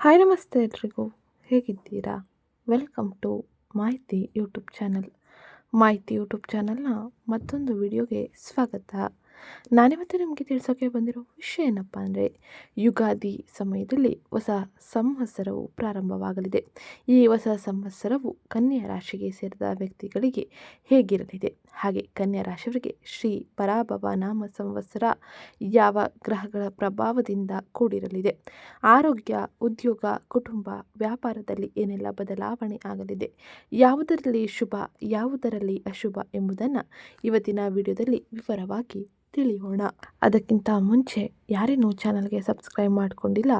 Hi ನಮಸ್ತೆ ಎಲ್ರಿಗೂ ಹೇಗಿದ್ದೀರಾ? ವೆಲ್ಕಮ್ ಟು ಮಾಹಿತಿ ಯೂಟ್ಯೂಬ್ ಚಾನಲ್. ಮಾಹಿತಿ ಯೂಟ್ಯೂಬ್ ಚಾನಲ್ನ ಮತ್ತೊಂದು ವಿಡಿಯೋಗೆ ಸ್ವಾಗತ. ನಾನಿವತ್ತು ನಿಮಗೆ ತಿಳಿಸೋಕೆ ಬಂದಿರೋ ವಿಷಯ ಏನಪ್ಪ ಅಂದರೆ, ಯುಗಾದಿ ಸಮಯದಲ್ಲಿ ಹೊಸ ಸಂವತ್ಸರವು ಪ್ರಾರಂಭವಾಗಲಿದೆ. ಈ ಹೊಸ ಸಂವತ್ಸರವು ಕನ್ಯಾ ರಾಶಿಗೆ ಸೇರಿದ ವ್ಯಕ್ತಿಗಳಿಗೆ ಹೇಗಿರಲಿದೆ, ಹಾಗೆ ಕನ್ಯಾ ರಾಶಿಯವರಿಗೆ ಶ್ರೀ ಪರಾಭವ ನಾಮ ಸಂವತ್ಸರ ಯಾವ ಗ್ರಹಗಳ ಪ್ರಭಾವದಿಂದ ಕೂಡಿರಲಿದೆ, ಆರೋಗ್ಯ, ಉದ್ಯೋಗ, ಕುಟುಂಬ, ವ್ಯಾಪಾರದಲ್ಲಿ ಏನೆಲ್ಲ ಬದಲಾವಣೆ ಆಗಲಿದೆ, ಯಾವುದರಲ್ಲಿ ಶುಭ ಯಾವುದರಲ್ಲಿ ಅಶುಭ ಎಂಬುದನ್ನು ಇವತ್ತಿನ ವಿಡಿಯೋದಲ್ಲಿ ವಿವರವಾಗಿ ತಿಳಿಯೋಣ. ಅದಕ್ಕಿಂತ ಮುಂಚೆ ಯಾರೇನೂ ಚಾನಲ್ಗೆ ಸಬ್ಸ್ಕ್ರೈಬ್ ಮಾಡ್ಕೊಂಡಿಲ್ಲ,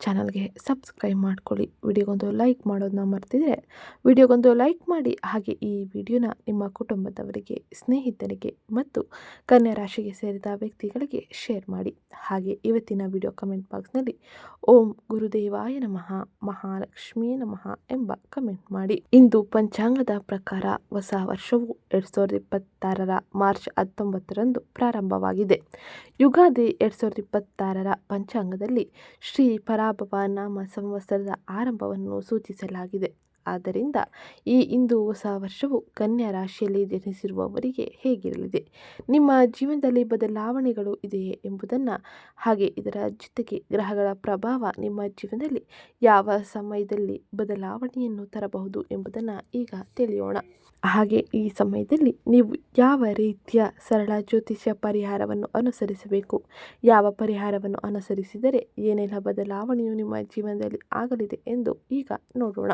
ಚಾನಲ್ಗೆ ಸಬ್ಸ್ಕ್ರೈಬ್ ಮಾಡ್ಕೊಳ್ಳಿ. ವಿಡಿಯೋಗೊಂದು ಲೈಕ್ ಮಾಡೋದನ್ನ ಮರ್ತಿದ್ರೆ ವಿಡಿಯೋಗೊಂದು ಲೈಕ್ ಮಾಡಿ. ಹಾಗೆ ಈ ವಿಡಿಯೋನ ನಿಮ್ಮ ಕುಟುಂಬದವರಿಗೆ, ಸ್ನೇಹಿತರಿಗೆ ಮತ್ತು ಕನ್ಯಾ ರಾಶಿಗೆ ಸೇರಿದ ವ್ಯಕ್ತಿಗಳಿಗೆ ಶೇರ್ ಮಾಡಿ. ಹಾಗೆ ಇವತ್ತಿನ ವಿಡಿಯೋ ಕಮೆಂಟ್ ಬಾಕ್ಸ್ನಲ್ಲಿ ಓಂ ಗುರುದೇವಾಯ ನಮಃ, ಮಹಾಲಕ್ಷ್ಮೀ ನಮಃ ಎಂಬ ಕಮೆಂಟ್ ಮಾಡಿ. ಇಂದು ಪಂಚಾಂಗದ ಪ್ರಕಾರ ಹೊಸ ವರ್ಷವು 2026ರ ಮಾರ್ಚ್ 19ರಂದು ಪ್ರಾರಂಭವಾಗಿದೆ. ಯುಗಾದಿ 2026ರ ಪಂಚಾಂಗದಲ್ಲಿ ಶ್ರೀ ಪರಾಭವ ನಾಮ ಸಂವತ್ಸರದ ಆರಂಭವನ್ನು ಸೂಚಿಸಲಾಗಿದೆ. ಆದ್ದರಿಂದ ಈ ಇಂದು ಹೊಸ ವರ್ಷವು ಕನ್ಯಾ ರಾಶಿಯಲ್ಲಿ ಜನಿಸಿರುವವರಿಗೆ ಹೇಗಿರಲಿದೆ, ನಿಮ್ಮ ಜೀವನದಲ್ಲಿ ಬದಲಾವಣೆಗಳು ಇದೆಯೇ ಎಂಬುದನ್ನು, ಹಾಗೆ ಇದರ ಜೊತೆಗೆ ಗ್ರಹಗಳ ಪ್ರಭಾವ ನಿಮ್ಮ ಜೀವನದಲ್ಲಿ ಯಾವ ಸಮಯದಲ್ಲಿ ಬದಲಾವಣೆಯನ್ನು ತರಬಹುದು ಎಂಬುದನ್ನು ಈಗ ತಿಳಿಯೋಣ. ಹಾಗೆ ಈ ಸಮಯದಲ್ಲಿ ನೀವು ಯಾವ ರೀತಿಯ ಸರಳ ಜ್ಯೋತಿಷ್ಯ ಪರಿಹಾರವನ್ನು ಅನುಸರಿಸಬೇಕು, ಯಾವ ಪರಿಹಾರವನ್ನು ಅನುಸರಿಸಿದರೆ ಏನೆಲ್ಲ ಬದಲಾವಣೆಯು ನಿಮ್ಮ ಜೀವನದಲ್ಲಿ ಆಗಲಿದೆ ಎಂದು ಈಗ ನೋಡೋಣ.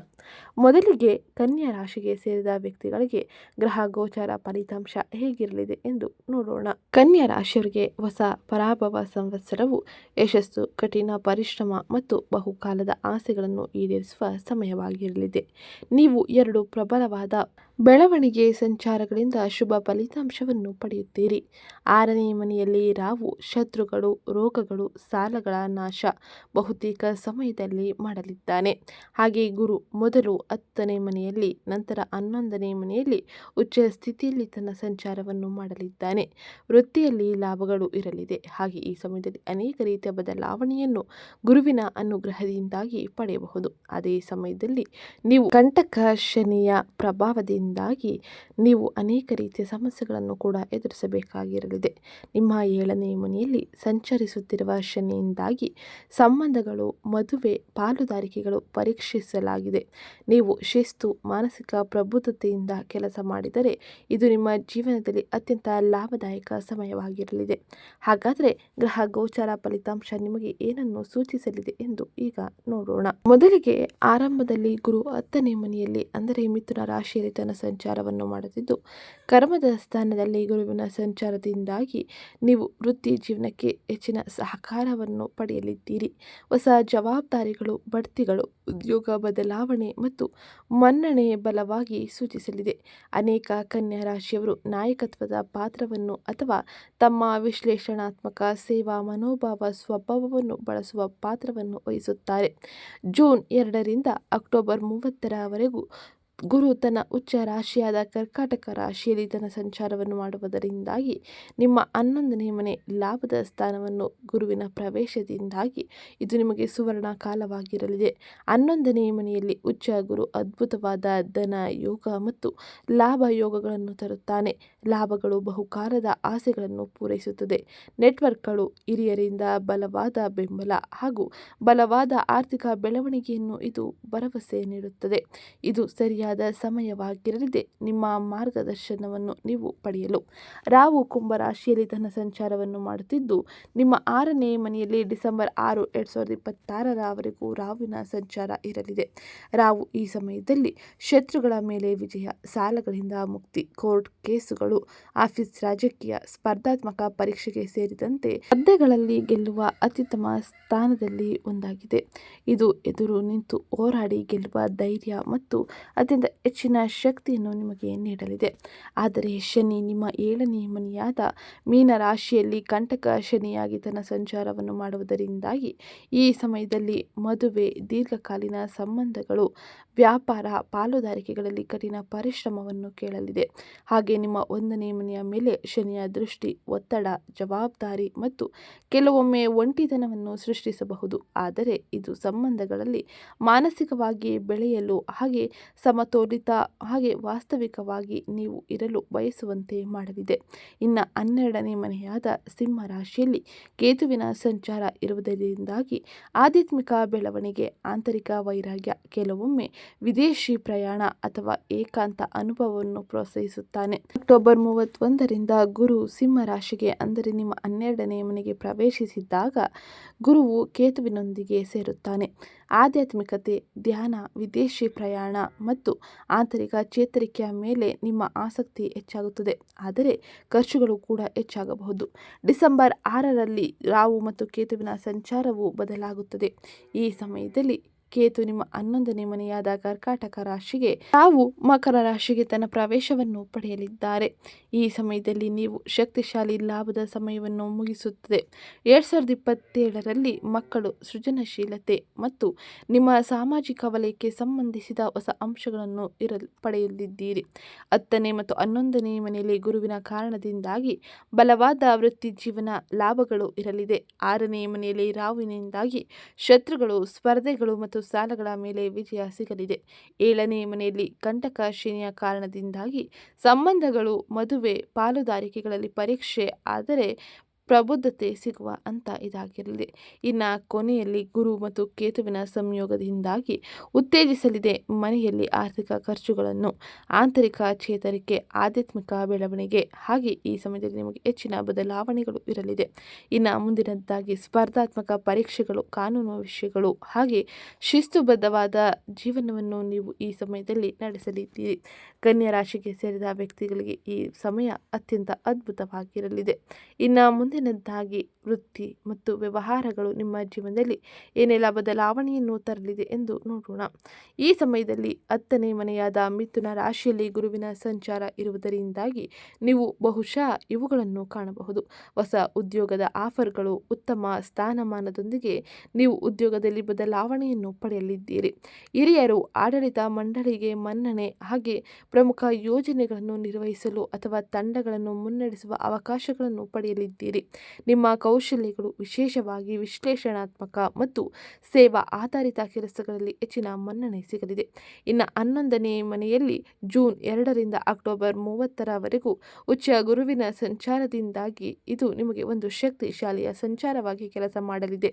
ಮೊದಲಿಗೆ ಕನ್ಯಾ ರಾಶಿಗೆ ಸೇರಿದ ವ್ಯಕ್ತಿಗಳಿಗೆ ಗ್ರಹ ಗೋಚಾರ ಫಲಿತಾಂಶ ಹೇಗಿರಲಿದೆ ಎಂದು ನೋಡೋಣ. ಕನ್ಯಾ ರಾಶಿಯವರಿಗೆ ಹೊಸ ಪರಾಭವ ಸಂವತ್ಸರವು ಯಶಸ್ಸು, ಕಠಿಣ ಪರಿಶ್ರಮ ಮತ್ತು ಬಹುಕಾಲದ ಆಸೆಗಳನ್ನು ಈಡೇರಿಸುವ ಸಮಯವಾಗಿರಲಿದೆ. ನೀವು ಎರಡು ಪ್ರಬಲವಾದ ಬೆಳವಣಿಗೆ ಸಂಚಾರಗಳಿಂದ ಶುಭ ಫಲಿತಾಂಶವನ್ನು ಪಡೆಯುತ್ತೀರಿ. 6ನೇ ಮನೆಯಲ್ಲಿ ರಾಹು ಶತ್ರುಗಳು, ರೋಗಗಳು, ಸಾಲಗಳ ನಾಶ ಬಹುತೇಕ ಸಮಯದಲ್ಲಿ ಮಾಡಲಿದ್ದಾನೆ. ಹಾಗೆ ಗುರು ಮೊದಲು 10ನೇ ಮನೆಯಲ್ಲಿ, ನಂತರ 11ನೇ ಮನೆಯಲ್ಲಿ ಉಚ್ಚ ಸ್ಥಿತಿಯಲ್ಲಿ ತನ್ನ ಸಂಚಾರವನ್ನು ಮಾಡಲಿದ್ದಾನೆ. ವೃತ್ತಿಯಲ್ಲಿ ಲಾಭಗಳು ಇರಲಿದೆ. ಹಾಗೆ ಈ ಸಮಯದಲ್ಲಿ ಅನೇಕ ರೀತಿಯ ಬದಲಾವಣೆಯನ್ನು ಗುರುವಿನ ಅನುಗ್ರಹದಿಂದಾಗಿ ಪಡೆಯಬಹುದು. ಅದೇ ಸಮಯದಲ್ಲಿ ನೀವು ಕಂಟಕ ಶನಿಯ ಪ್ರಭಾವದಿಂದಾಗಿ ನೀವು ಅನೇಕ ರೀತಿಯ ಸಮಸ್ಯೆಗಳನ್ನು ಕೂಡ ಎದುರಿಸಬೇಕಾಗಿರಲಿದೆ. ನಿಮ್ಮ 7ನೇ ಮನೆಯಲ್ಲಿ ಸಂಚರಿಸುತ್ತಿರುವ ಶನಿಯಿಂದಾಗಿ ಸಂಬಂಧಗಳು, ಮದುವೆ, ಪಾಲುದಾರಿಕೆಗಳು ಪರೀಕ್ಷಿಸಲಾಗಿದೆ. ನೀವು ಶಿಸ್ತು, ಮಾನಸಿಕ ಪ್ರಬುದ್ಧತೆಯಿಂದ ಕೆಲಸ ಮಾಡಿದರೆ ಇದು ನಿಮ್ಮ ಜೀವನದಲ್ಲಿ ಅತ್ಯಂತ ಲಾಭದಾಯಕ ಸಮಯವಾಗಿರಲಿದೆ. ಹಾಗಾದರೆ ಗ್ರಹ ಗೋಚಾರ ಫಲಿತಾಂಶ ನಿಮಗೆ ಏನನ್ನು ಸೂಚಿಸಲಿದೆ ಎಂದು ಈಗ ನೋಡೋಣ. ಮೊದಲಿಗೆ ಆರಂಭದಲ್ಲಿ ಗುರು 10ನೇ ಮನೆಯಲ್ಲಿ ಅಂದರೆ ಮಿಥುನ ರಾಶಿಯಲ್ಲಿ ತನ್ನ ಸಂಚಾರವನ್ನು ಮಾಡುತ್ತಿದ್ದು, ಕರ್ಮದ ಸ್ಥಾನದಲ್ಲಿ ಗುರುವಿನ ಸಂಚಾರದಿಂದಾಗಿ ನೀವು ವೃತ್ತಿ ಜೀವನಕ್ಕೆ ಹೆಚ್ಚಿನ ಸಹಕಾರವನ್ನು ಪಡೆಯಲಿದ್ದೀರಿ. ಹೊಸ ಜವಾಬ್ದಾರಿಗಳು, ಬಡ್ತಿಗಳು, ಉದ್ಯೋಗ ಬದಲಾವಣೆ ಮತ್ತು ಮನ್ನಣೆ ಬಲವಾಗಿ ಸೂಚಿಸಲಿದೆ. ಅನೇಕ ಕನ್ಯಾ ರಾಶಿಯವರು ನಾಯಕತ್ವದ ಪಾತ್ರವನ್ನು ಅಥವಾ ತಮ್ಮ ವಿಶ್ಲೇಷಣಾತ್ಮಕ ಸೇವಾ ಮನೋಭಾವ ಸ್ವಭಾವವನ್ನು ಬಳಸುವ ಪಾತ್ರವನ್ನು ವಹಿಸುತ್ತಾರೆ. ಜೂನ್ 2ರಿಂದ ಅಕ್ಟೋಬರ್ 30ರವರೆಗೂ ಗುರು ತನ್ನ ಉಚ್ಚ ರಾಶಿಯಾದ ಕರ್ಕಾಟಕ ರಾಶಿಯಲ್ಲಿ ತನ್ನ ಸಂಚಾರವನ್ನು ಮಾಡುವುದರಿಂದಾಗಿ ನಿಮ್ಮ 11ನೇ ಮನೆ ಲಾಭದ ಸ್ಥಾನವನ್ನು ಗುರುವಿನ ಪ್ರವೇಶದಿಂದಾಗಿ ಇದು ನಿಮಗೆ ಸುವರ್ಣ ಕಾಲವಾಗಿರಲಿದೆ. 11ನೇ ಮನೆಯಲ್ಲಿ ಉಚ್ಚ ಗುರು ಅದ್ಭುತವಾದ ಧನ ಯೋಗ ಮತ್ತು ಲಾಭ ಯೋಗಗಳನ್ನು ತರುತ್ತಾನೆ. ಲಾಭಗಳು ಬಹುಕಾಲದ ಆಸೆಗಳನ್ನು ಪೂರೈಸುತ್ತದೆ. ನೆಟ್ವರ್ಕ್ಗಳು, ಹಿರಿಯರಿಂದ ಬಲವಾದ ಬೆಂಬಲ ಹಾಗೂ ಬಲವಾದ ಆರ್ಥಿಕ ಬೆಳವಣಿಗೆಯನ್ನು ಇದು ಭರವಸೆ ನೀಡುತ್ತದೆ. ಇದು ಸರಿಯಾದ ಸಮಯವಾಗಿರಲಿದೆ ನಿಮ್ಮ ಮಾರ್ಗದರ್ಶನವನ್ನು ನೀವು ಪಡೆಯಲು. ರಾಹು ಕುಂಭ ರಾಶಿಯಲ್ಲಿ ತನ್ನ ಸಂಚಾರವನ್ನು ಮಾಡುತ್ತಿದ್ದು, ನಿಮ್ಮ 6ನೇ ಮನೆಯಲ್ಲಿ ಡಿಸೆಂಬರ್ 6, 2026ರವರೆಗೂ ರಾಹುವಿನ ಸಂಚಾರ ಇರಲಿದೆ. ರಾಹು ಈ ಸಮಯದಲ್ಲಿ ಶತ್ರುಗಳ ಮೇಲೆ ವಿಜಯ, ಸಾಲಗಳಿಂದ ಮುಕ್ತಿ, ಕೋರ್ಟ್ ಕೇಸುಗಳು, ಆಫೀಸ್, ರಾಜಕೀಯ, ಸ್ಪರ್ಧಾತ್ಮಕ ಪರೀಕ್ಷೆಗೆ ಸೇರಿದಂತೆ ಸ್ಪರ್ಧೆಗಳಲ್ಲಿ ಗೆಲ್ಲುವ ಅತ್ಯುತ್ತಮ ಸ್ಥಾನದಲ್ಲಿ ಒಂದಾಗಿದೆ. ಇದು ಎದುರು ನಿಂತು ಹೋರಾಡಿ ಗೆಲ್ಲುವ ಧೈರ್ಯ ಮತ್ತು ಅತ್ಯಂತ ಅತ್ಯಂತ ಹೆಚ್ಚಿನ ಶಕ್ತಿಯನ್ನು ನಿಮಗೆ ನೀಡಲಿದೆ. ಆದರೆ ಶನಿ ನಿಮ್ಮ 7ನೇ ಮನೆಯಾದ ಮೀನ ರಾಶಿಯಲ್ಲಿ ಕಂಟಕ ಶನಿಯಾಗಿ ತನ್ನ ಸಂಚಾರವನ್ನು ಮಾಡುವುದರಿಂದಾಗಿ ಈ ಸಮಯದಲ್ಲಿ ಮದುವೆ, ದೀರ್ಘಕಾಲೀನ ಸಂಬಂಧಗಳು, ವ್ಯಾಪಾರ, ಪಾಲುದಾರಿಕೆಗಳಲ್ಲಿ ಕಠಿಣ ಪರಿಶ್ರಮವನ್ನು ಕೇಳಲಿದೆ. ಹಾಗೆ ನಿಮ್ಮ 1ನೇ ಮನೆಯ ಮೇಲೆ ಶನಿಯ ದೃಷ್ಟಿ ಒತ್ತಡ, ಜವಾಬ್ದಾರಿ ಮತ್ತು ಕೆಲವೊಮ್ಮೆ ಒಂಟಿತನವನ್ನು ಸೃಷ್ಟಿಸಬಹುದು. ಆದರೆ ಇದು ಸಂಬಂಧಗಳಲ್ಲಿ ಮಾನಸಿಕವಾಗಿ ಬೆಳೆಯಲು ಹಾಗೆ ಸಮತೋಲಿತ ಹಾಗೆ ವಾಸ್ತವಿಕವಾಗಿ ನೀವು ಇರಲು ಬಯಸುವಂತೆ ಮಾಡಲಿದೆ. ಇನ್ನು 12ನೇ ಮನೆಯಾದ ಸಿಂಹ ರಾಶಿಯಲ್ಲಿ ಕೇತುವಿನ ಸಂಚಾರ ಇರುವುದರಿಂದಾಗಿ ಆಧ್ಯಾತ್ಮಿಕ ಬೆಳವಣಿಗೆ, ಆಂತರಿಕ ವೈರಾಗ್ಯ, ಕೆಲವೊಮ್ಮೆ ವಿದೇಶಿ ಪ್ರಯಾಣ ಅಥವಾ ಏಕಾಂತ ಅನುಭವವನ್ನು ಪ್ರೋತ್ಸಾಹಿಸುತ್ತಾನೆ. ಅಕ್ಟೋಬರ್ 31ರಿಂದ ಗುರು ಸಿಂಹ ರಾಶಿಗೆ ಅಂದರೆ ನಿಮ್ಮ 12ನೇ ಮನೆಗೆ ಪ್ರವೇಶಿಸಿದಾಗ ಗುರುವು ಕೇತುವಿನೊಂದಿಗೆ ಸೇರುತ್ತಾನೆ. ಆಧ್ಯಾತ್ಮಿಕತೆ, ಧ್ಯಾನ, ವಿದೇಶಿ ಪ್ರಯಾಣ ಮತ್ತು ಆಂತರಿಕ ಚೇತರಿಕೆಯ ಮೇಲೆ ನಿಮ್ಮ ಆಸಕ್ತಿ ಹೆಚ್ಚಾಗುತ್ತದೆ. ಆದರೆ ಖರ್ಚುಗಳು ಕೂಡ ಹೆಚ್ಚಾಗಬಹುದು. ಡಿಸೆಂಬರ್ 6ರಲ್ಲಿ ರಾಹು ಮತ್ತು ಕೇತುವಿನ ಸಂಚಾರವು ಬದಲಾಗುತ್ತದೆ. ಈ ಸಮಯದಲ್ಲಿ ಕೇತು ನಿಮ್ಮ 11ನೇ ಮನೆಯಾದ ಕರ್ಕಾಟಕ ರಾಶಿಗೆ, ರಾಹು ಮಕರ ರಾಶಿಗೆ ತನ್ನ ಪ್ರವೇಶವನ್ನು ಪಡೆಯಲಿದ್ದಾರೆ. ಈ ಸಮಯದಲ್ಲಿ ನೀವು ಶಕ್ತಿಶಾಲಿ ಲಾಭದ ಸಮಯವನ್ನು ಮುಗಿಸುತ್ತದೆ. 2027ರಲ್ಲಿ ಮಕ್ಕಳು, ಸೃಜನಶೀಲತೆ ಮತ್ತು ನಿಮ್ಮ ಸಾಮಾಜಿಕ ವಲಯಕ್ಕೆ ಸಂಬಂಧಿಸಿದ ಹೊಸ ಅಂಶಗಳನ್ನು ಪಡೆಯಲಿದ್ದೀರಿ. 10ನೇ ಮತ್ತು 11ನೇ ಮನೆಯಲ್ಲಿ ಗುರುವಿನ ಕಾರಣದಿಂದಾಗಿ ಬಲವಾದ ವೃತ್ತಿ ಜೀವನ ಲಾಭಗಳು ಇರಲಿದೆ. 6ನೇ ಮನೆಯಲ್ಲಿ ರಾಹುವಿನಿಂದಾಗಿ ಶತ್ರುಗಳು, ಸ್ಪರ್ಧೆಗಳು ಮತ್ತು ಸಾಲಗಳ ಮೇಲೆ ವಿಜಯ ಸಿಗಲಿದೆ. 7ನೇ ಮನೆಯಲ್ಲಿ ಕಂಟಕ ಶನಿಯ ಕಾರಣದಿಂದಾಗಿ ಸಂಬಂಧಗಳು, ಮದುವೆ, ಪಾಲುದಾರಿಕೆಗಳಲ್ಲಿ ಪರೀಕ್ಷೆ, ಆದರೆ ಪ್ರಬುದ್ಧತೆ ಸಿಗುವ ಅಂತ ಇದಾಗಿರಲಿದೆ. ಇನ್ನು ಕೊನೆಯಲ್ಲಿ ಗುರು ಮತ್ತು ಕೇತುವಿನ ಸಂಯೋಗದಿಂದಾಗಿ ಉತ್ತೇಜಿಸಲಿದೆ ಮನೆಯಲ್ಲಿ ಆರ್ಥಿಕ ಖರ್ಚುಗಳನ್ನು, ಆಂತರಿಕ ಚೇತರಿಕೆ, ಆಧ್ಯಾತ್ಮಿಕ ಬೆಳವಣಿಗೆ. ಹಾಗೆ ಈ ಸಮಯದಲ್ಲಿ ನಿಮಗೆ ಹೆಚ್ಚಿನ ಬದಲಾವಣೆಗಳು ಇರಲಿದೆ. ಇನ್ನು ಮುಂದಿನದ್ದಾಗಿ ಸ್ಪರ್ಧಾತ್ಮಕ ಪರೀಕ್ಷೆಗಳು, ಕಾನೂನು ವಿಷಯಗಳು ಹಾಗೆ ಶಿಸ್ತುಬದ್ಧವಾದ ಜೀವನವನ್ನು ನೀವು ಈ ಸಮಯದಲ್ಲಿ ನಡೆಸಲಿದ್ದೀರಿ. ಕನ್ಯಾ ರಾಶಿಗೆ ಸೇರಿದ ವ್ಯಕ್ತಿಗಳಿಗೆ ಈ ಸಮಯ ಅತ್ಯಂತ ಅದ್ಭುತವಾಗಿರಲಿದೆ. ಇನ್ನು ಮುಂದಿನದ್ದಾಗಿ ವೃತ್ತಿ ಮತ್ತು ವ್ಯವಹಾರಗಳು ನಿಮ್ಮ ಜೀವನದಲ್ಲಿ ಏನೆಲ್ಲ ಬದಲಾವಣೆಯನ್ನು ತರಲಿದೆ ಎಂದು ನೋಡೋಣ. ಈ ಸಮಯದಲ್ಲಿ 10ನೇ ಮನೆಯಾದ ಮಿಥುನ ರಾಶಿಯಲ್ಲಿ ಗುರುವಿನ ಸಂಚಾರ ಇರುವುದರಿಂದಾಗಿ ನೀವು ಬಹುಶಃ ಇವುಗಳನ್ನು ಕಾಣಬಹುದು. ಹೊಸ ಉದ್ಯೋಗದ ಆಫರ್ಗಳು, ಉತ್ತಮ ಸ್ಥಾನಮಾನದೊಂದಿಗೆ ನೀವು ಉದ್ಯೋಗದಲ್ಲಿ ಬದಲಾವಣೆಯನ್ನು ಪಡೆಯಲಿದ್ದೀರಿ. ಹಿರಿಯರು, ಆಡಳಿತ ಮಂಡಳಿಗೆ ಮನ್ನಣೆ ಹಾಗೆ ಪ್ರಮುಖ ಯೋಜನೆಗಳನ್ನು ನಿರ್ವಹಿಸಲು ಅಥವಾ ತಂಡಗಳನ್ನು ಮುನ್ನಡೆಸುವ ಅವಕಾಶಗಳನ್ನು ಪಡೆಯಲಿದ್ದೀರಿ. ನಿಮ್ಮ ಕೌಶಲ್ಯಗಳು, ವಿಶೇಷವಾಗಿ ವಿಶ್ಲೇಷಣಾತ್ಮಕ ಮತ್ತು ಸೇವಾ ಆಧಾರಿತ ಕೆಲಸಗಳಲ್ಲಿ ಹೆಚ್ಚಿನ ಮನ್ನಣೆ ಸಿಗಲಿದೆ. ಇನ್ನು 11ನೇ ಮನೆಯಲ್ಲಿ ಜೂನ್ 2ರಿಂದ ಅಕ್ಟೋಬರ್ 30ರವರೆಗೂ ಉಚ್ಚ ಗುರುವಿನ ಸಂಚಾರದಿಂದಾಗಿ ಇದು ನಿಮಗೆ ಒಂದು ಶಕ್ತಿಶಾಲಿಯ ಸಂಚಾರವಾಗಿ ಕೆಲಸ ಮಾಡಲಿದೆ.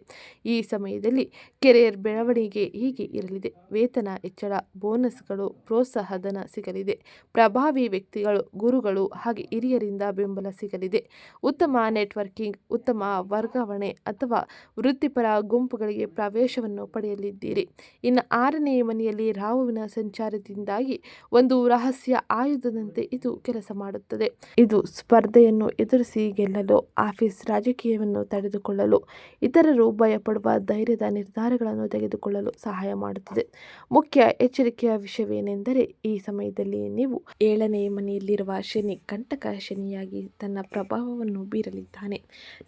ಈ ಸಮಯದಲ್ಲಿ ಕೆರಿಯರ್ ಬೆಳವಣಿಗೆ ಹೀಗೆ ಇರಲಿದೆ. ವೇತನ ಹೆಚ್ಚಳ, ಬೋನಸ್ಗಳು, ಪ್ರೋತ್ಸಾಹಧನ ಸಿಗಲಿದೆ. ಪ್ರಭಾವಿ ವ್ಯಕ್ತಿಗಳು, ಗುರುಗಳು ಹಾಗೆ ಹಿರಿಯರಿಂದ ಬೆಂಬಲ ಸಿಗಲಿದೆ. ಉತ್ತಮ ನೆಟ್ವರ್ಕಿಂಗ್, ಉತ್ತಮ ವರ್ಗಾವಣೆ ಅಥವಾ ವೃತ್ತಿಪರ ಗುಂಪುಗಳಿಗೆ ಪ್ರವೇಶವನ್ನು ಪಡೆಯಲಿದ್ದೀರಿ. ಇನ್ನು 6ನೇ ಮನೆಯಲ್ಲಿ ರಾಹುವಿನ ಸಂಚಾರದಿಂದಾಗಿ ಒಂದು ರಹಸ್ಯ ಆಯುಧದಂತೆ ಇದು ಕೆಲಸ ಮಾಡುತ್ತದೆ. ಇದು ಸ್ಪರ್ಧೆಯನ್ನು ಎದುರಿಸಿ ಗೆಲ್ಲಲು, ಆಫೀಸ್ ರಾಜಕೀಯವನ್ನು ತಡೆದುಕೊಳ್ಳಲು, ಇತರರು ಭಯಪಡುವ ಧೈರ್ಯದ ನಿರ್ಧಾರಗಳನ್ನು ತೆಗೆದುಕೊಳ್ಳಲು ಸಹಾಯ ಮಾಡುತ್ತದೆ. ಮುಖ್ಯ ಎಚ್ಚರಿಕೆಯ ವಿಷಯವೇನೆಂದರೆ ಈ ಸಮಯದಲ್ಲಿ ನೀವು 7ನೇ ಮನೆಯಲ್ಲಿರುವ ಶನಿ ಕಂಟಕ ಶನಿಯಾಗಿ ತನ್ನ ಪ್ರಭಾವವನ್ನು ಬೀರಲಿದ್ದಾನೆ.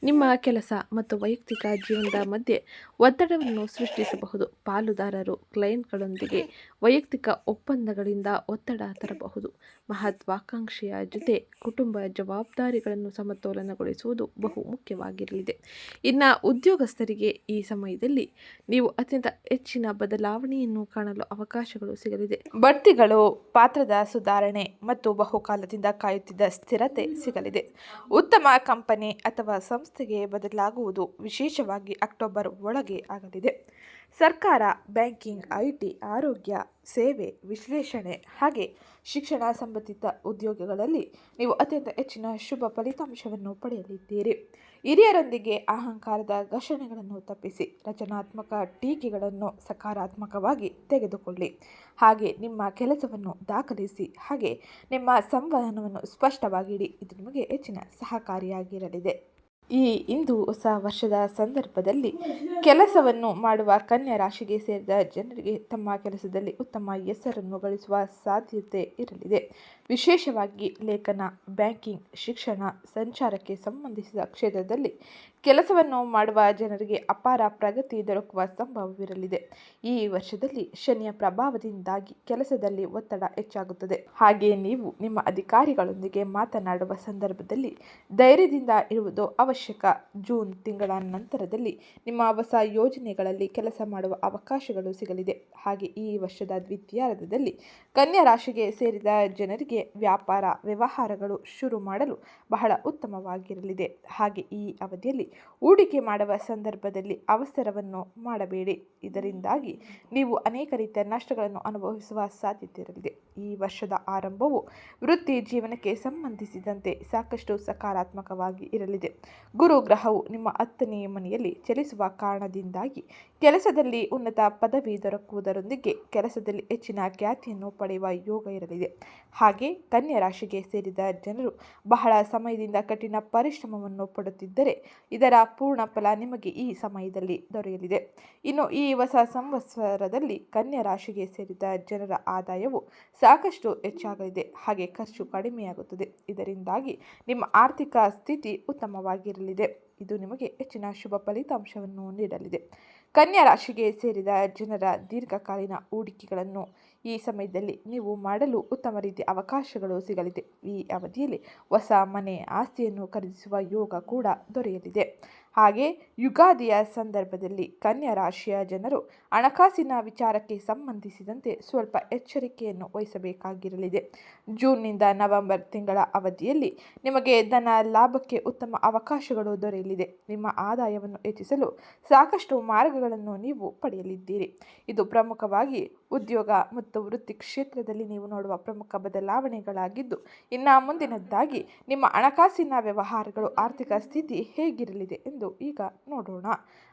ನಿಮ್ಮ ಕೆಲಸ ಮತ್ತು ವೈಯಕ್ತಿಕ ಜೀವನದ ಮಧ್ಯೆ ಒತ್ತಡವನ್ನು ಸೃಷ್ಟಿಸಬಹುದು. ಪಾಲುದಾರರು, ಕ್ಲೈಂಟ್ಗಳೊಂದಿಗೆ ವೈಯಕ್ತಿಕ ಒಪ್ಪಂದಗಳಿಂದ ಒತ್ತಡ ತರಬಹುದು. ಮಹತ್ವಾಕಾಂಕ್ಷೆಯ ಜೊತೆ ಕುಟುಂಬ ಜವಾಬ್ದಾರಿಗಳನ್ನು ಸಮತೋಲನಗೊಳಿಸುವುದು ಬಹು ಮುಖ್ಯವಾಗಿರಲಿದೆ. ಇನ್ನು ಉದ್ಯೋಗಸ್ಥರಿಗೆ ಈ ಸಮಯದಲ್ಲಿ ನೀವು ಅತ್ಯಂತ ಹೆಚ್ಚಿನ ಬದಲಾವಣೆಯನ್ನು ಕಾಣಲು ಅವಕಾಶಗಳು ಸಿಗಲಿದೆ. ಬಡ್ತಿಗಳು, ಪಾತ್ರದ ಸುಧಾರಣೆ ಮತ್ತು ಬಹುಕಾಲದಿಂದ ಕಾಯುತ್ತಿದ್ದ ಸ್ಥಿರತೆ ಸಿಗಲಿದೆ. ಉತ್ತಮ ಕಂಪನಿ ಅಥವಾ ಸಂಸ್ಥೆಗೆ ಬದಲಾಗುವುದು ವಿಶೇಷವಾಗಿ ಅಕ್ಟೋಬರ್ ಒಳಗೆ ಆಗಲಿದೆ. ಸರ್ಕಾರ, ಬ್ಯಾಂಕಿಂಗ್, ಐಟಿ, ಆರೋಗ್ಯ, ಸೇವೆ, ವಿಶ್ಲೇಷಣೆ ಹಾಗೆ ಶಿಕ್ಷಣ ಸಂಬಂಧಿತ ಉದ್ಯೋಗಗಳಲ್ಲಿ ನೀವು ಅತ್ಯಂತ ಹೆಚ್ಚಿನ ಶುಭ ಫಲಿತಾಂಶವನ್ನು ಪಡೆಯಲಿದ್ದೀರಿ. ಹಿರಿಯರೊಂದಿಗೆ ಅಹಂಕಾರದ ಘರ್ಷಣೆಗಳನ್ನು ತಪ್ಪಿಸಿ ರಚನಾತ್ಮಕ ಟೀಕೆಗಳನ್ನು ಸಕಾರಾತ್ಮಕವಾಗಿ ತೆಗೆದುಕೊಳ್ಳಿ. ಹಾಗೆ ನಿಮ್ಮ ಕೆಲಸವನ್ನು ದಾಖಲಿಸಿ ಹಾಗೆ ನಿಮ್ಮ ಸಂವಹನವನ್ನು ಸ್ಪಷ್ಟವಾಗಿಡಿ. ಇದು ನಿಮಗೆ ಹೆಚ್ಚಿನ ಸಹಕಾರಿಯಾಗಿರಲಿದೆ. ಇಂದು ಹೊಸ ವರ್ಷದ ಸಂದರ್ಭದಲ್ಲಿ ಕೆಲಸವನ್ನು ಮಾಡುವ ಕನ್ಯಾ ರಾಶಿಗೆ ಸೇರಿದ ಜನರಿಗೆ ತಮ್ಮ ಕೆಲಸದಲ್ಲಿ ಉತ್ತಮ ಹೆಸರನ್ನು ಗಳಿಸುವ ಸಾಧ್ಯತೆ ಇರಲಿದೆ. ವಿಶೇಷವಾಗಿ ಲೇಖನ, ಬ್ಯಾಂಕಿಂಗ್, ಶಿಕ್ಷಣ, ಸಂಚಾರಕ್ಕೆ ಸಂಬಂಧಿಸಿದ ಕ್ಷೇತ್ರದಲ್ಲಿ ಕೆಲಸವನ್ನು ಮಾಡುವ ಜನರಿಗೆ ಅಪಾರ ಪ್ರಗತಿ ದೊರಕುವ ಸಂಭವವಿರಲಿದೆ. ಈ ವರ್ಷದಲ್ಲಿ ಶನಿಯ ಪ್ರಭಾವದಿಂದಾಗಿ ಕೆಲಸದಲ್ಲಿ ಒತ್ತಡ ಹೆಚ್ಚಾಗುತ್ತದೆ. ಹಾಗೆಯೇ ನೀವು ನಿಮ್ಮ ಅಧಿಕಾರಿಗಳೊಂದಿಗೆ ಮಾತನಾಡುವ ಸಂದರ್ಭದಲ್ಲಿ ಧೈರ್ಯದಿಂದ ಇರುವುದು ಅವಶ್ಯಕ. ಜೂನ್ ತಿಂಗಳ ನಂತರದಲ್ಲಿ ನಿಮ್ಮ ಹೊಸ ಯೋಜನೆಗಳಲ್ಲಿ ಕೆಲಸ ಮಾಡುವ ಅವಕಾಶಗಳು ಸಿಗಲಿದೆ. ಹಾಗೆ ಈ ವರ್ಷದ ದ್ವಿತೀಯಾರ್ಧದಲ್ಲಿ ಕನ್ಯಾ ರಾಶಿಗೆ ಸೇರಿದ ಜನರಿಗೆ ವ್ಯಾಪಾರ ವ್ಯವಹಾರಗಳು ಶುರು ಮಾಡಲು ಬಹಳ ಉತ್ತಮವಾಗಿರಲಿದೆ. ಹಾಗೆ ಈ ಅವಧಿಯಲ್ಲಿ ಹೂಡಿಕೆ ಮಾಡುವ ಸಂದರ್ಭದಲ್ಲಿ ಅವಸರವನ್ನು ಮಾಡಬೇಡಿ. ಇದರಿಂದಾಗಿ ನೀವು ಅನೇಕ ರೀತಿಯ ನಷ್ಟಗಳನ್ನು ಅನುಭವಿಸುವ ಸಾಧ್ಯತೆ ಇರಲಿದೆ. ಈ ವರ್ಷದ ಆರಂಭವು ವೃತ್ತಿ ಜೀವನಕ್ಕೆ ಸಂಬಂಧಿಸಿದಂತೆ ಸಾಕಷ್ಟು ಸಕಾರಾತ್ಮಕವಾಗಿ ಇರಲಿದೆ. ಗುರು ಗ್ರಹವು ನಿಮ್ಮ 10ನೇ ಮನೆಯಲ್ಲಿ ಚಲಿಸುವ ಕಾರಣದಿಂದಾಗಿ ಕೆಲಸದಲ್ಲಿ ಉನ್ನತ ಪದವಿ ದೊರಕುವುದರೊಂದಿಗೆ ಕೆಲಸದಲ್ಲಿ ಹೆಚ್ಚಿನ ಖ್ಯಾತಿಯನ್ನು ಪಡೆಯುವ ಯೋಗ ಇರಲಿದೆ. ಹಾಗೆ ಕನ್ಯಾ ರಾಶಿಗೆ ಸೇರಿದ ಜನರು ಬಹಳ ಸಮಯದಿಂದ ಕಠಿಣ ಪರಿಶ್ರಮವನ್ನು ಪಡುತ್ತಿದ್ದರೆ ಇದರ ಪೂರ್ಣ ಫಲ ನಿಮಗೆ ಈ ಸಮಯದಲ್ಲಿ ದೊರೆಯಲಿದೆ. ಇನ್ನು ಈ ಹೊಸ ಸಂವತ್ಸರದಲ್ಲಿ ಕನ್ಯಾ ರಾಶಿಗೆ ಸೇರಿದ ಜನರ ಆದಾಯವು ಸಾಕಷ್ಟು ಹೆಚ್ಚಾಗಲಿದೆ. ಹಾಗೆ ಖರ್ಚು ಕಡಿಮೆಯಾಗುತ್ತದೆ. ಇದರಿಂದಾಗಿ ನಿಮ್ಮ ಆರ್ಥಿಕ ಸ್ಥಿತಿ ಉತ್ತಮವಾಗಿರಲಿದೆ. ಇದು ನಿಮಗೆ ಹೆಚ್ಚಿನ ಶುಭ ಫಲಿತಾಂಶವನ್ನು ನೀಡಲಿದೆ. ಕನ್ಯಾ ರಾಶಿಗೆ ಸೇರಿದ ಜನರ ದೀರ್ಘಕಾಲೀನ ಹೂಡಿಕೆಗಳನ್ನು ಈ ಸಮಯದಲ್ಲಿ ನೀವು ಮಾಡಲು ಉತ್ತಮ ರೀತಿಯ ಅವಕಾಶಗಳು ಸಿಗಲಿದೆ. ಈ ಅವಧಿಯಲ್ಲಿ ಹೊಸ ಮನೆ, ಆಸ್ತಿಯನ್ನು ಖರೀದಿಸುವ ಯೋಗ ಕೂಡ ದೊರೆಯಲಿದೆ. ಹಾಗೆ ಯುಗಾದಿಯ ಸಂದರ್ಭದಲ್ಲಿ ಕನ್ಯಾ ರಾಶಿಯ ಜನರು ಹಣಕಾಸಿನ ವಿಚಾರಕ್ಕೆ ಸಂಬಂಧಿಸಿದಂತೆ ಸ್ವಲ್ಪ ಎಚ್ಚರಿಕೆಯನ್ನು ವಹಿಸಬೇಕಾಗಿರಲಿದೆ. ಜೂನ್ನಿಂದ ನವೆಂಬರ್ ತಿಂಗಳ ಅವಧಿಯಲ್ಲಿ ನಿಮಗೆ ಧನ ಲಾಭಕ್ಕೆ ಉತ್ತಮ ಅವಕಾಶಗಳು ದೊರೆಯಲಿದೆ. ನಿಮ್ಮ ಆದಾಯವನ್ನು ಹೆಚ್ಚಿಸಲು ಸಾಕಷ್ಟು ಮಾರ್ಗಗಳನ್ನು ನೀವು ಪಡೆಯಲಿದ್ದೀರಿ. ಇದು ಪ್ರಮುಖವಾಗಿ ಉದ್ಯೋಗ ಮತ್ತು ವೃತ್ತಿ ಕ್ಷೇತ್ರದಲ್ಲಿ ನೀವು ನೋಡುವ ಪ್ರಮುಖ ಬದಲಾವಣೆಗಳಾಗಿದ್ದು, ಇನ್ನು ಮುಂದಿನದ್ದಾಗಿ ನಿಮ್ಮ ಹಣಕಾಸಿನ ವ್ಯವಹಾರಗಳು, ಆರ್ಥಿಕ ಸ್ಥಿತಿ ಹೇಗಿರಲಿದೆ ಎಂದು ಈಗ ನೋಡೋಣ.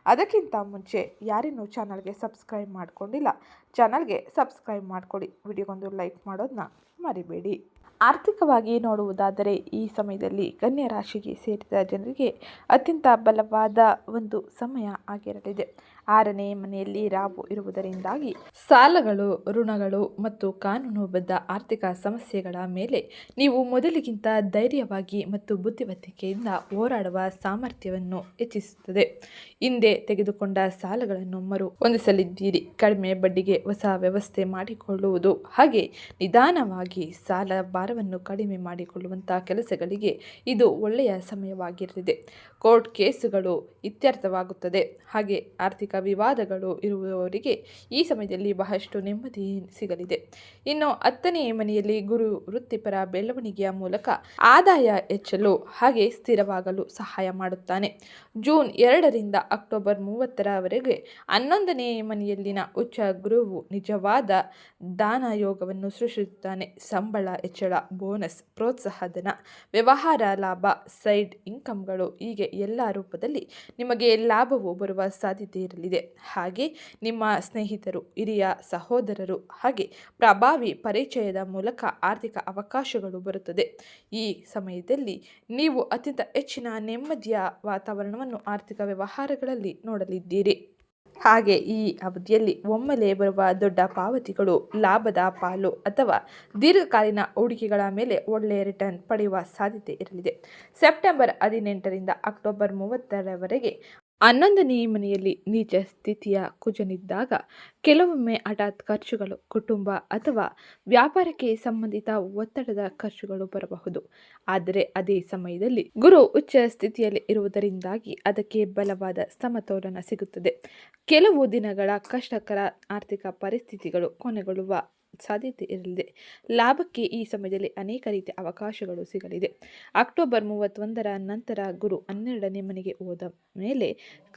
ಅದಕ್ಕಿಂತ ಮುಂಚೆ ಯಾರಿನ್ನೂ ಚಾನಲ್ಗೆ ಸಬ್ಸ್ಕ್ರೈಬ್ ಮಾಡಿಕೊಂಡಿಲ್ಲ, ಚಾನಲ್ಗೆ ಸಬ್ಸ್ಕ್ರೈಬ್ ಮಾಡಿಕೊಡಿ. ವಿಡಿಯೋಗೊಂದು ಲೈಕ್ ಮಾಡೋದನ್ನ ಮರಿಬೇಡಿ. ಆರ್ಥಿಕವಾಗಿ ನೋಡುವುದಾದರೆ ಈ ಸಮಯದಲ್ಲಿ ಕನ್ಯಾ ರಾಶಿಗೆ ಸೇರಿದ ಜನರಿಗೆ ಅತ್ಯಂತ ಬಲವಾದ ಒಂದು ಸಮಯ ಆಗಿರಲಿದೆ. 6ನೇ ಮನೆಯಲ್ಲಿ ರಾಹು ಇರುವುದರಿಂದಾಗಿ ಸಾಲಗಳು, ಋಣಗಳು ಮತ್ತು ಕಾನೂನುಬದ್ಧ ಆರ್ಥಿಕ ಸಮಸ್ಯೆಗಳ ಮೇಲೆ ನೀವು ಮೊದಲಿಗಿಂತ ಧೈರ್ಯವಾಗಿ ಮತ್ತು ಬುದ್ಧಿವಂತಿಕೆಯಿಂದ ಹೋರಾಡುವ ಸಾಮರ್ಥ್ಯವನ್ನು ಹೆಚ್ಚಿಸುತ್ತದೆ. ಹಿಂದೆ ತೆಗೆದುಕೊಂಡ ಸಾಲಗಳನ್ನು ಮರು ಹೊಂದಿಸಲಿದ್ದೀರಿ. ಕಡಿಮೆ ಬಡ್ಡಿಗೆ ಹೊಸ ವ್ಯವಸ್ಥೆ ಮಾಡಿಕೊಳ್ಳುವುದು, ಹಾಗೆ ನಿಧಾನವಾಗಿ ಸಾಲ ಭಾರವನ್ನು ಕಡಿಮೆ ಮಾಡಿಕೊಳ್ಳುವಂತಹ ಕೆಲಸಗಳಿಗೆ ಇದು ಒಳ್ಳೆಯ ಸಮಯವಾಗಿರಲಿದೆ. ಕೋರ್ಟ್ ಕೇಸುಗಳು ಇತ್ಯರ್ಥವಾಗುತ್ತದೆ. ಹಾಗೆ ಆರ್ಥಿಕ ವಿವಾದಗಳು ಇರುವವರಿಗೆ ಈ ಸಮಯದಲ್ಲಿ ಬಹಳಷ್ಟು ನೆಮ್ಮದಿ ಸಿಗಲಿದೆ. ಇನ್ನು 10ನೇ ಮನೆಯಲ್ಲಿ ಗುರು ವೃತ್ತಿಪರ ಬೆಳವಣಿಗೆಯ ಮೂಲಕ ಆದಾಯ ಹೆಚ್ಚಲು ಹಾಗೆ ಸ್ಥಿರವಾಗಲು ಸಹಾಯ ಮಾಡುತ್ತಾನೆ. ಜೂನ್ 2ರಿಂದ ಅಕ್ಟೋಬರ್ 30ರವರೆಗೆ 11ನೇ ಮನೆಯಲ್ಲಿನ ಉಚ್ಚ ಗುರುವು ನಿಜವಾದ ದಾನ ಯೋಗವನ್ನು ಸೃಷ್ಟಿಸುತ್ತಾನೆ. ಸಂಬಳ ಹೆಚ್ಚಳ, ಬೋನಸ್, ಪ್ರೋತ್ಸಾಹಧನ, ವ್ಯವಹಾರ ಲಾಭ, ಸೈಡ್ ಇನ್ಕಮ್ಗಳು ಹೀಗೆ ಎಲ್ಲ ರೂಪದಲ್ಲಿ ನಿಮಗೆ ಲಾಭವು ಬರುವ ಸಾಧ್ಯತೆ ಇರಲಿದೆ. ಹಾಗೆ ನಿಮ್ಮ ಸ್ನೇಹಿತರು, ಹಿರಿಯ ಸಹೋದರರು ಹಾಗೆ ಪ್ರಭಾವಿ ಪರಿಚಯದ ಮೂಲಕ ಆರ್ಥಿಕ ಅವಕಾಶಗಳು ಬರುತ್ತದೆ. ಈ ಸಮಯದಲ್ಲಿ ನೀವು ಅತ್ಯಂತ ಹೆಚ್ಚಿನ ನೆಮ್ಮದಿಯ ವಾತಾವರಣವನ್ನು ಆರ್ಥಿಕ ವ್ಯವಹಾರಗಳಲ್ಲಿ ನೋಡಲಿದ್ದೀರಿ. ಹಾಗೆ ಈ ಅವಧಿಯಲ್ಲಿ ಒಮ್ಮೆಲೆ ಬರುವ ದೊಡ್ಡ ಪಾವತಿಗಳು, ಲಾಭದ ಪಾಲು ಅಥವಾ ದೀರ್ಘಕಾಲೀನ ಹೂಡಿಕೆಗಳ ಮೇಲೆ ಒಳ್ಳೆಯ ರಿಟರ್ನ್ ಪಡೆಯುವ ಸಾಧ್ಯತೆ ಇರಲಿದೆ. ಸೆಪ್ಟೆಂಬರ್ 18ರಿಂದ ಅಕ್ಟೋಬರ್ 30ರವರೆಗೆ 11ನೇ ಮನೆಯಲ್ಲಿ ನೀಚ ಸ್ಥಿತಿಯ ಕುಜನಿದ್ದಾಗ ಕೆಲವೊಮ್ಮೆ ಹಠಾತ್ ಖರ್ಚುಗಳು, ಕುಟುಂಬ ಅಥವಾ ವ್ಯಾಪಾರಕ್ಕೆ ಸಂಬಂಧಿತ ಒತ್ತಡದ ಖರ್ಚುಗಳು ಬರಬಹುದು. ಆದರೆ ಅದೇ ಸಮಯದಲ್ಲಿ ಗುರು ಉಚ್ಚ ಸ್ಥಿತಿಯಲ್ಲಿ ಇರುವುದರಿಂದಾಗಿ ಅದಕ್ಕೆ ಬಲವಾದ ಸಮತೋಲನ ಸಿಗುತ್ತದೆ. ಕೆಲವು ದಿನಗಳ ಕಷ್ಟಕರ ಆರ್ಥಿಕ ಪರಿಸ್ಥಿತಿಗಳು ಕೊನೆಗೊಳ್ಳುವ ಸಾಧ್ಯತೆ ಇರಲಿದೆ. ಲಾಭಕ್ಕೆ ಈ ಸಮಯದಲ್ಲಿ ಅನೇಕ ರೀತಿಯ ಅವಕಾಶಗಳು ಸಿಗಲಿದೆ. ಅಕ್ಟೋಬರ್ 31ರ ನಂತರ ಗುರು 12ನೇ ಮನೆಗೆ ಹೋದ ಮೇಲೆ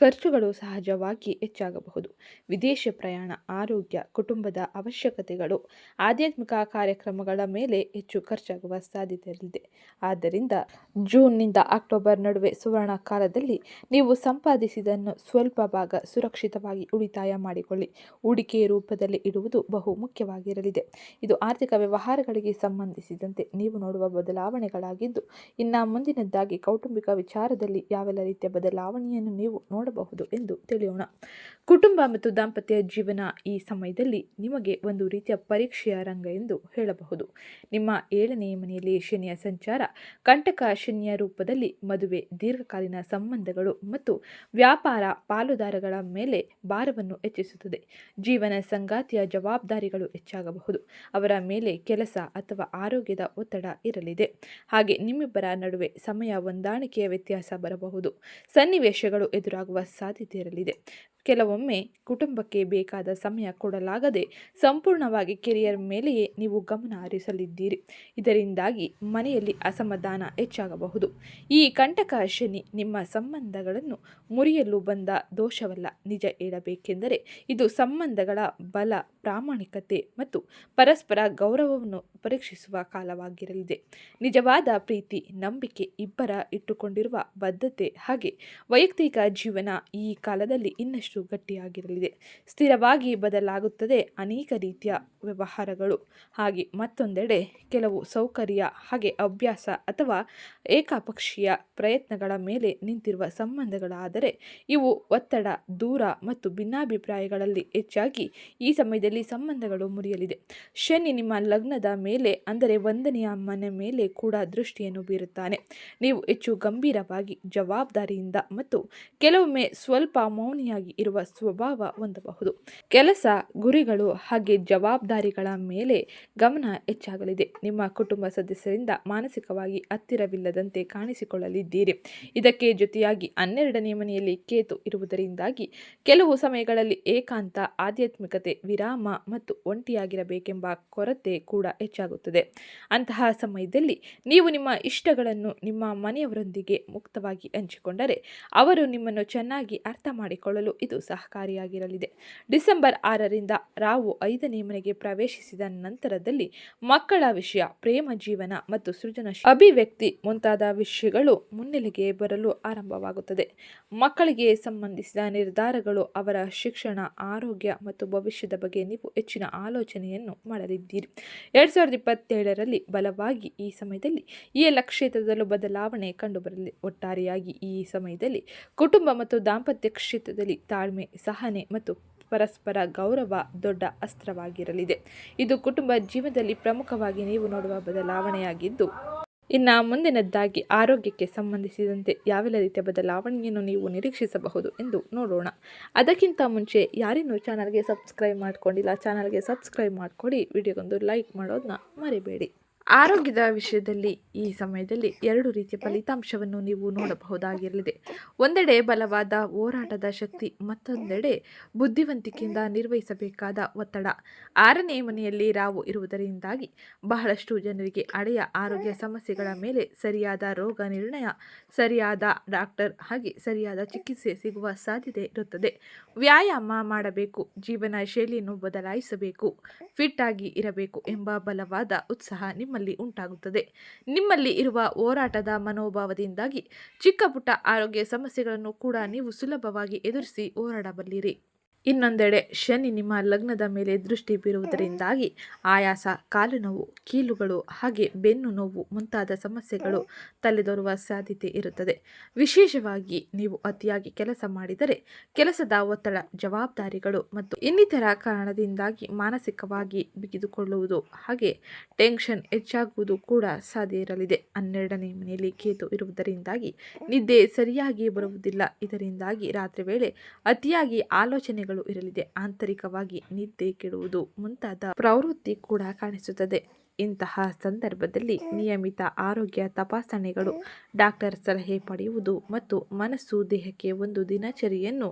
ಖರ್ಚುಗಳು ಸಹಜವಾಗಿ ಹೆಚ್ಚಾಗಬಹುದು. ವಿದೇಶ ಪ್ರಯಾಣ, ಆರೋಗ್ಯ, ಕುಟುಂಬದ ಅವಶ್ಯಕತೆಗಳು, ಆಧ್ಯಾತ್ಮಿಕ ಕಾರ್ಯಕ್ರಮಗಳ ಮೇಲೆ ಹೆಚ್ಚು ಖರ್ಚಾಗುವ ಸಾಧ್ಯತೆ ಇರಲಿದೆ. ಆದ್ದರಿಂದ ಜೂನ್ನಿಂದ ಅಕ್ಟೋಬರ್ ನಡುವೆ ಸುವರ್ಣ ಕಾಲದಲ್ಲಿ ನೀವು ಸಂಪಾದಿಸಿದ್ದನ್ನು ಸ್ವಲ್ಪ ಭಾಗ ಸುರಕ್ಷಿತವಾಗಿ ಉಳಿತಾಯ ಮಾಡಿಕೊಳ್ಳಿ. ಹೂಡಿಕೆ ರೂಪದಲ್ಲಿ ಇಡುವುದು ಬಹು ಮುಖ್ಯವಾಗಿರಲಿದೆ. ಇರಲಿದೆ. ಇದು ಆರ್ಥಿಕ ವ್ಯವಹಾರಗಳಿಗೆ ಸಂಬಂಧಿಸಿದಂತೆ ನೀವು ನೋಡುವ ಬದಲಾವಣೆಗಳಾಗಿದ್ದು, ಇನ್ನು ಮುಂದಿನದ್ದಾಗಿ ಕೌಟುಂಬಿಕ ವಿಚಾರದಲ್ಲಿ ಯಾವೆಲ್ಲ ರೀತಿಯ ಬದಲಾವಣೆಯನ್ನು ನೀವು ನೋಡಬಹುದು ಎಂದು ತಿಳಿಯೋಣ. ಕುಟುಂಬ ಮತ್ತು ದಾಂಪತ್ಯ ಜೀವನ ಈ ಸಮಯದಲ್ಲಿ ನಿಮಗೆ ಒಂದು ರೀತಿಯ ಪರೀಕ್ಷೆಯ ರಂಗ ಎಂದು ಹೇಳಬಹುದು. ನಿಮ್ಮ 7ನೇ ಮನೆಯಲ್ಲಿ ಶನಿಯ ಸಂಚಾರ ಕಂಟಕ ಶನಿಯ ರೂಪದಲ್ಲಿ ಮದುವೆ, ದೀರ್ಘಕಾಲೀನ ಸಂಬಂಧಗಳು ಮತ್ತು ವ್ಯಾಪಾರ ಪಾಲುದಾರಗಳ ಮೇಲೆ ಭಾರವನ್ನು ಹೆಚ್ಚಿಸುತ್ತದೆ. ಜೀವನ ಸಂಗಾತಿಯ ಜವಾಬ್ದಾರಿಗಳು ಹೆಚ್ಚಾಗಬಹುದು. ಅವರ ಮೇಲೆ ಕೆಲಸ ಅಥವಾ ಆರೋಗ್ಯದ ಒತ್ತಡ ಇರಲಿದೆ. ಹಾಗೆ ನಿಮ್ಮಿಬ್ಬರ ನಡುವೆ ಸಮಯ ಹೊಂದಾಣಿಕೆಯ ವ್ಯತ್ಯಾಸ ಬರಬಹುದು. ಸನ್ನಿವೇಶಗಳು ಎದುರಾಗುವ ಸಾಧ್ಯತೆ ಇರಲಿದೆ. ಕೆಲವೊಮ್ಮೆ ಕುಟುಂಬಕ್ಕೆ ಬೇಕಾದ ಸಮಯ ಕೊಡಲಾಗದೆ ಸಂಪೂರ್ಣವಾಗಿ ಕೆರಿಯರ್ ಮೇಲೆಯೇ ನೀವು ಗಮನ ಹರಿಸಲಿದ್ದೀರಿ. ಇದರಿಂದಾಗಿ ಮನೆಯಲ್ಲಿ ಅಸಮಾಧಾನ ಹೆಚ್ಚಾಗಬಹುದು. ಈ ಕಂಟಕ ಶನಿ ನಿಮ್ಮ ಸಂಬಂಧಗಳನ್ನು ಮುರಿಯಲು ಬಂದ ದೋಷವಲ್ಲ. ನಿಜ ಹೇಳಬೇಕೆಂದರೆ ಇದು ಸಂಬಂಧಗಳ ಬಲ, ಪ್ರಾಮಾಣಿಕತೆ ಮತ್ತು ಪರಸ್ಪರ ಗೌರವವನ್ನು ಪರೀಕ್ಷಿಸುವ ಕಾಲವಾಗಿರಲಿದೆ. ನಿಜವಾದ ಪ್ರೀತಿ, ನಂಬಿಕೆ, ಇಬ್ಬರ ಇಟ್ಟುಕೊಂಡಿರುವ ಬದ್ಧತೆ ಹಾಗೆ ವೈಯಕ್ತಿಕ ಜೀವನ ಈ ಕಾಲದಲ್ಲಿ ಇನ್ನಷ್ಟು ಗಟ್ಟಿಯಾಗಿರಲಿದೆ. ಸ್ಥಿರವಾಗಿ ಬದಲಾಗುತ್ತದೆ ಅನೇಕ ರೀತಿಯ ವ್ಯವಹಾರಗಳು. ಹಾಗೆ ಮತ್ತೊಂದೆಡೆ ಕೆಲವು ಸೌಕರ್ಯ ಹಾಗೆ ಅಭ್ಯಾಸ ಅಥವಾ ಏಕಪಕ್ಷೀಯ ಪ್ರಯತ್ನಗಳ ಮೇಲೆ ನಿಂತಿರುವ ಸಂಬಂಧಗಳಾದರೆ ಇವು ಒತ್ತಡ, ದೂರ ಮತ್ತು ಭಿನ್ನಾಭಿಪ್ರಾಯಗಳಲ್ಲಿ ಹೆಚ್ಚಾಗಿ ಈ ಸಮಯದಲ್ಲಿ ಸಂಬಂಧಗಳು ಮುರಿಯಲಿದೆ. ಶನಿ ನಿಮ್ಮ ಲಗ್ನದ ಮೇಲೆ ಅಂದರೆ 1ನೇ ಮನೆ ಮೇಲೆ ಕೂಡ ದೃಷ್ಟಿಯನ್ನು ಬೀರುತ್ತಾನೆ. ನೀವು ಹೆಚ್ಚು ಗಂಭೀರವಾಗಿ, ಜವಾಬ್ದಾರಿಯಿಂದ ಮತ್ತು ಕೆಲವೊಮ್ಮೆ ಸ್ವಲ್ಪ ಮೌನಿಯಾಗಿ ಇರುವ ಸ್ವಭಾವ ಹೊಂದಬಹುದು. ಕೆಲಸ, ಗುರಿಗಳು ಹಾಗೆ ಜವಾಬ್ದಾರಿಗಳ ಮೇಲೆ ಗಮನ ಹೆಚ್ಚಾಗಲಿದೆ. ನಿಮ್ಮ ಕುಟುಂಬ ಸದಸ್ಯರಿಂದ ಮಾನಸಿಕವಾಗಿ ಹತ್ತಿರವಿಲ್ಲದಂತೆ ಕಾಣಿಸಿಕೊಳ್ಳಲಿದ್ದೀರಿ. ಇದಕ್ಕೆ ಜೊತೆಯಾಗಿ 12ನೇ ಮನೆಯಲ್ಲಿ ಕೇತು ಇರುವುದರಿಂದಾಗಿ ಕೆಲವು ಸಮಯಗಳಲ್ಲಿ ಏಕಾಂತ, ಆಧ್ಯಾತ್ಮಿಕತೆ, ವಿರಾಮ ಮತ್ತು ಒಂಟಿಯಾಗಿರಬೇಕೆಂಬ ಕೊರತೆ ಕೂಡ ಹೆಚ್ಚಾಗುತ್ತದೆ. ಅಂತಹ ಸಮಯದಲ್ಲಿ ನೀವು ನಿಮ್ಮ ಇಷ್ಟಗಳನ್ನು ನಿಮ್ಮ ಮನೆಯವರೊಂದಿಗೆ ಮುಕ್ತವಾಗಿ ಹಂಚಿಕೊಂಡರೆ ಅವರು ನಿಮ್ಮನ್ನು ಚೆನ್ನಾಗಿ ಅರ್ಥ ಮಾಡಿಕೊಳ್ಳಲು ಇದು ಸಹಕಾರಿಯಾಗಿರಲಿದೆ. ಡಿಸೆಂಬರ್ 6ರಿಂದ ರಾಹು 5ನೇ ಮನೆಗೆ ಪ್ರವೇಶಿಸಿದ ನಂತರದಲ್ಲಿ ಮಕ್ಕಳ ವಿಷಯ, ಪ್ರೇಮ ಜೀವನ ಮತ್ತು ಸೃಜನಶೀಲ ಅಭಿವ್ಯಕ್ತಿ ಮುಂತಾದ ವಿಷಯಗಳು ಮುನ್ನೆಲೆಗೆ ಬರಲು ಆರಂಭವಾಗುತ್ತದೆ. ಮಕ್ಕಳಿಗೆ ಸಂಬಂಧಿಸಿದ ನಿರ್ಧಾರಗಳು, ಅವರ ಶಿಕ್ಷಣ, ಆರೋಗ್ಯ ಮತ್ತು ಭವಿಷ್ಯದ ಬಗ್ಗೆ ನೀವು ಹೆಚ್ಚಿನ ಆಲೋಚನೆಯನ್ನು ಮಾಡಲಿದ್ದೀರಿ. 2027ರಲ್ಲಿ ಬಲವಾಗಿ ಈ ಸಮಯದಲ್ಲಿ ಈ ಎಲ್ಲ ಕ್ಷೇತ್ರದಲ್ಲೂ ಬದಲಾವಣೆ ಕಂಡುಬರಲಿದೆ. ಒಟ್ಟಾರೆಯಾಗಿ ಈ ಸಮಯದಲ್ಲಿ ಕುಟುಂಬ ಮತ್ತು ದಾಂಪತ್ಯ ಕ್ಷೇತ್ರದಲ್ಲಿ ತಾಳ್ಮೆ, ಸಹನೆ ಮತ್ತು ಪರಸ್ಪರ ಗೌರವ ದೊಡ್ಡ ಅಸ್ತ್ರವಾಗಿರಲಿದೆ. ಇದು ಕುಟುಂಬ ಜೀವನದಲ್ಲಿ ಪ್ರಮುಖವಾಗಿ ನೀವು ನೋಡುವ ಬದಲಾವಣೆಯಾಗಿದ್ದು, ಇನ್ನು ಮುಂದಿನದ್ದಾಗಿ ಆರೋಗ್ಯಕ್ಕೆ ಸಂಬಂಧಿಸಿದಂತೆ ಯಾವೆಲ್ಲ ರೀತಿಯ ಬದಲಾವಣೆಯನ್ನು ನೀವು ನಿರೀಕ್ಷಿಸಬಹುದು ಎಂದು ನೋಡೋಣ. ಅದಕ್ಕಿಂತ ಮುಂಚೆ ಯಾರಿನ್ನೂ ಚಾನಲ್ಗೆ ಸಬ್ಸ್ಕ್ರೈಬ್ ಮಾಡ್ಕೊಂಡಿಲ್ಲ, ಚಾನಲ್ಗೆ ಸಬ್ಸ್ಕ್ರೈಬ್ ಮಾಡಿಕೊಡಿ. ವಿಡಿಯೋಗೊಂದು ಲೈಕ್ ಮಾಡೋದನ್ನ ಮರಿಬೇಡಿ. ಆರೋಗ್ಯದ ವಿಷಯದಲ್ಲಿ ಈ ಸಮಯದಲ್ಲಿ 2 ರೀತಿಯ ಫಲಿತಾಂಶವನ್ನು ನೀವು ನೋಡಬಹುದಾಗಿರಲಿದೆ. ಒಂದೆಡೆ ಬಲವಾದ ಹೋರಾಟದ ಶಕ್ತಿ, ಮತ್ತೊಂದೆಡೆ ಬುದ್ಧಿವಂತಿಕೆಯಿಂದ ನಿರ್ವಹಿಸಬೇಕಾದ ಒತ್ತಡ. 6ನೇ ಮನೆಯಲ್ಲಿ ರಾಹು ಇರುವುದರಿಂದಾಗಿ ಬಹಳಷ್ಟು ಜನರಿಗೆ ಹಳೆಯ ಆರೋಗ್ಯ ಸಮಸ್ಯೆಗಳ ಮೇಲೆ ಸರಿಯಾದ ರೋಗ ನಿರ್ಣಯ, ಸರಿಯಾದ ಡಾಕ್ಟರ್ ಹಾಗೆ ಸರಿಯಾದ ಚಿಕಿತ್ಸೆ ಸಿಗುವ ಸಾಧ್ಯತೆ ಇರುತ್ತದೆ. ವ್ಯಾಯಾಮ ಮಾಡಬೇಕು, ಜೀವನ ಶೈಲಿಯನ್ನು ಬದಲಾಯಿಸಬೇಕು, ಫಿಟ್ ಆಗಿ ಇರಬೇಕು ಎಂಬ ಬಲವಾದ ಉತ್ಸಾಹ ನಿಮ್ಮಲ್ಲಿ ಉಂಟಾಗುತ್ತದೆ. ನಿಮ್ಮಲ್ಲಿ ಇರುವ ಹೋರಾಟದ ಮನೋಭಾವದಿಂದಾಗಿ ಚಿಕ್ಕ ಪುಟ್ಟ ಆರೋಗ್ಯ ಸಮಸ್ಯೆಗಳನ್ನು ಕೂಡ ನೀವು ಸುಲಭವಾಗಿ ಎದುರಿಸಿ ಹೋರಾಡಬಲ್ಲಿರಿ. ಇನ್ನೊಂದೆಡೆ ಶನಿ ನಿಮ್ಮ ಲಗ್ನದ ಮೇಲೆ ದೃಷ್ಟಿ ಬೀರುವುದರಿಂದಾಗಿ ಆಯಾಸ, ಕಾಲು ನೋವು, ಕೀಲುಗಳು ಹಾಗೆ ಬೆನ್ನು ನೋವು ಮುಂತಾದ ಸಮಸ್ಯೆಗಳು ತಲೆದೋರುವ ಸಾಧ್ಯತೆ ಇರುತ್ತದೆ. ವಿಶೇಷವಾಗಿ ನೀವು ಅತಿಯಾಗಿ ಕೆಲಸ ಮಾಡಿದರೆ ಕೆಲಸದ ಒತ್ತಡ, ಜವಾಬ್ದಾರಿಗಳು ಮತ್ತು ಇನ್ನಿತರ ಕಾರಣದಿಂದಾಗಿ ಮಾನಸಿಕವಾಗಿ ಬಿಗಿದುಕೊಳ್ಳುವುದು ಹಾಗೆ ಟೆನ್ಷನ್ ಹೆಚ್ಚಾಗುವುದು ಕೂಡ ಸಾಧ್ಯ ಇರಲಿದೆ. 12ನೇ ಮನೆಯಲ್ಲಿ ಕೇತು ಇರುವುದರಿಂದಾಗಿ ನಿದ್ದೆ ಸರಿಯಾಗಿ ಬರುವುದಿಲ್ಲ. ಇದರಿಂದಾಗಿ ರಾತ್ರಿ ವೇಳೆ ಅತಿಯಾಗಿ ಆಲೋಚನೆಗಳು ಇರಲಿದೆ. ಆಂತರಿಕವಾಗಿ ನಿದ್ದೆ ಕೆಡುವುದು ಮುಂತಾದ ಪ್ರವೃತ್ತಿ ಕೂಡ ಕಾಣಿಸುತ್ತದೆ. ಇಂತಹ ಸಂದರ್ಭದಲ್ಲಿ ನಿಯಮಿತ ಆರೋಗ್ಯ ತಪಾಸಣೆಗಳು, ಡಾಕ್ಟರ್ ಸಲಹೆ ಪಡೆಯುವುದು ಮತ್ತು ಮನಸ್ಸು ದೇಹಕ್ಕೆ ಒಂದು ದಿನಚರಿಯನ್ನು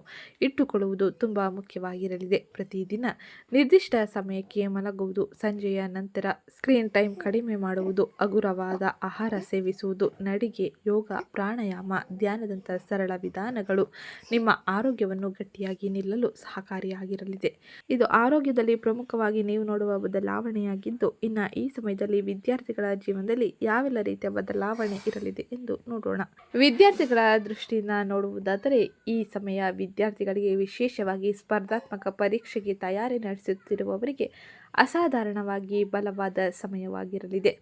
ಇಟ್ಟುಕೊಳ್ಳುವುದು ತುಂಬ ಮುಖ್ಯವಾಗಿರಲಿದೆ. ಪ್ರತಿದಿನ ನಿರ್ದಿಷ್ಟ ಸಮಯಕ್ಕೆ ಮಲಗುವುದು, ಸಂಜೆಯ ನಂತರ ಸ್ಕ್ರೀನ್ ಟೈಮ್ ಕಡಿಮೆ ಮಾಡುವುದು, ಹಗುರವಾದ ಆಹಾರ ಸೇವಿಸುವುದು, ನಡಿಗೆ, ಯೋಗ, ಪ್ರಾಣಾಯಾಮ, ಧ್ಯಾನದಂಥ ಸರಳ ವಿಧಾನಗಳು ನಿಮ್ಮ ಆರೋಗ್ಯವನ್ನು ಗಟ್ಟಿಯಾಗಿ ನಿಲ್ಲಲು ಸಹಕಾರಿಯಾಗಿರಲಿದೆ. ಇದು ಆರೋಗ್ಯದಲ್ಲಿ ಪ್ರಮುಖವಾಗಿ ನೀವು ನೋಡುವ ಬದಲಾವಣೆಯಾಗಿದ್ದು, ಇನ್ನು ಈ ಸಮಯದಲ್ಲಿ ವಿದ್ಯಾರ್ಥಿಗಳ ಜೀವನದಲ್ಲಿ ಯಾವೆಲ್ಲ ರೀತಿಯ ಬದಲಾವಣೆ ಇರಲಿದೆ ಎಂದು ನೋಡೋಣ. ವಿದ್ಯಾರ್ಥಿಗಳ ದೃಷ್ಟಿಯಿಂದ ನೋಡುವುದಾದರೆ ಈ ಸಮಯ ವಿದ್ಯಾರ್ಥಿಗಳಿಗೆ, ವಿಶೇಷವಾಗಿ ಸ್ಪರ್ಧಾತ್ಮಕ ಪರೀಕ್ಷೆಗೆ ತಯಾರಿ ನಡೆಸುತ್ತಿರುವವರಿಗೆ ಅಸಾಧಾರಣವಾಗಿ ಬಲವಾದ ಸಮಯವಾಗಿರಲಿದೆ.